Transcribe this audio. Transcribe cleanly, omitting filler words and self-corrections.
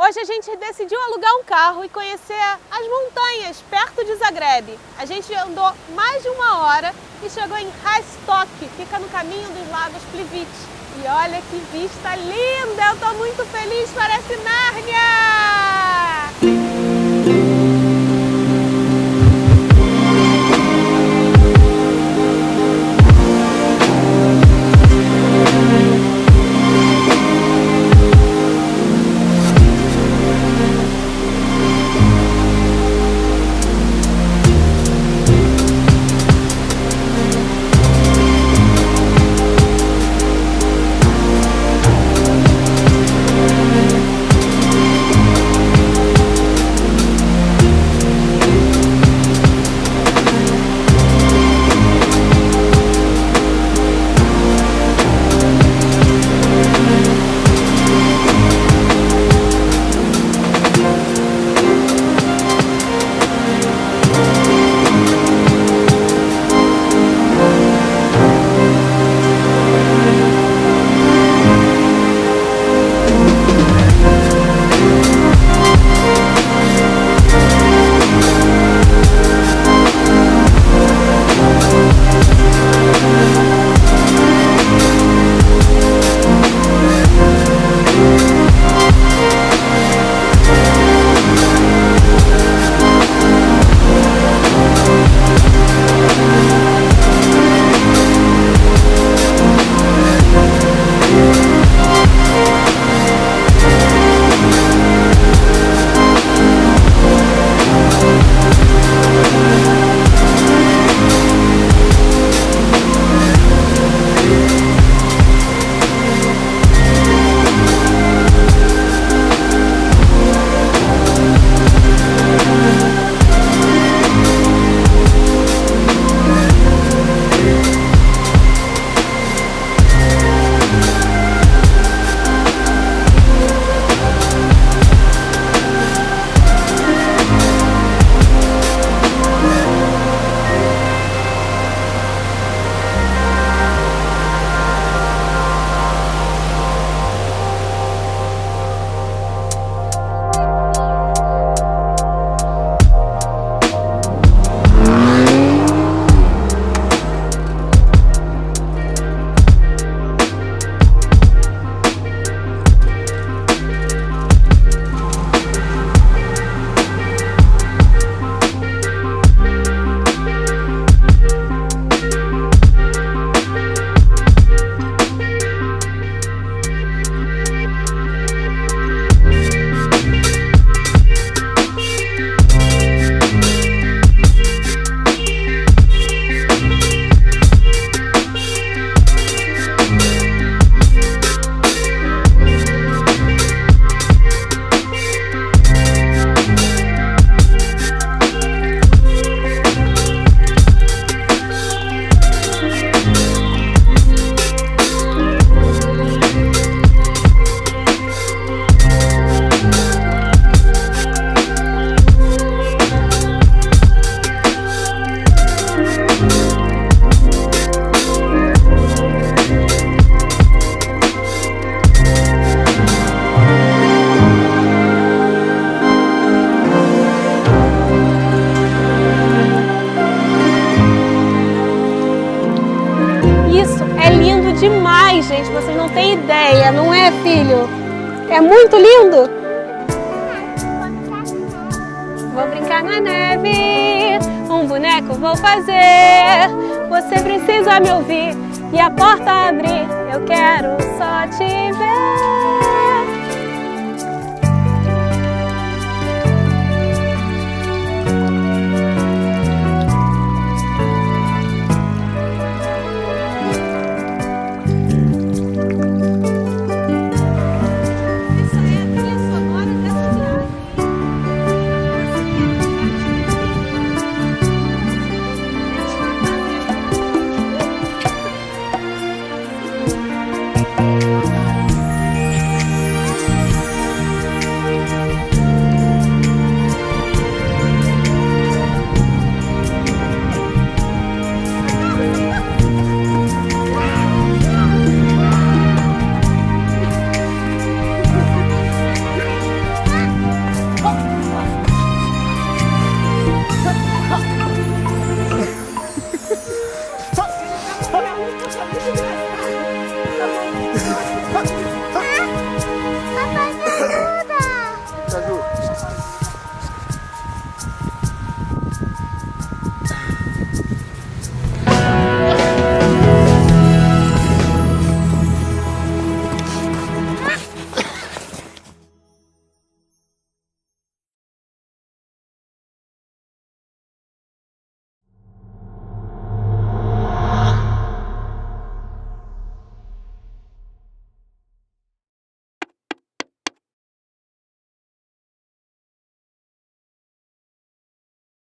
Hoje a gente decidiu alugar um carro e conhecer as montanhas perto de Zagreb. A gente andou mais de 1 hora e chegou em Rastoke, fica no caminho dos lagos Plitvicka. E olha que vista linda! Eu tô muito feliz, parece Nárnia! Demais, gente, vocês não têm ideia, não é, filho? É muito lindo! Vou brincar na neve, um boneco vou fazer. Você precisa me ouvir e a porta abrir, eu quero só te ver.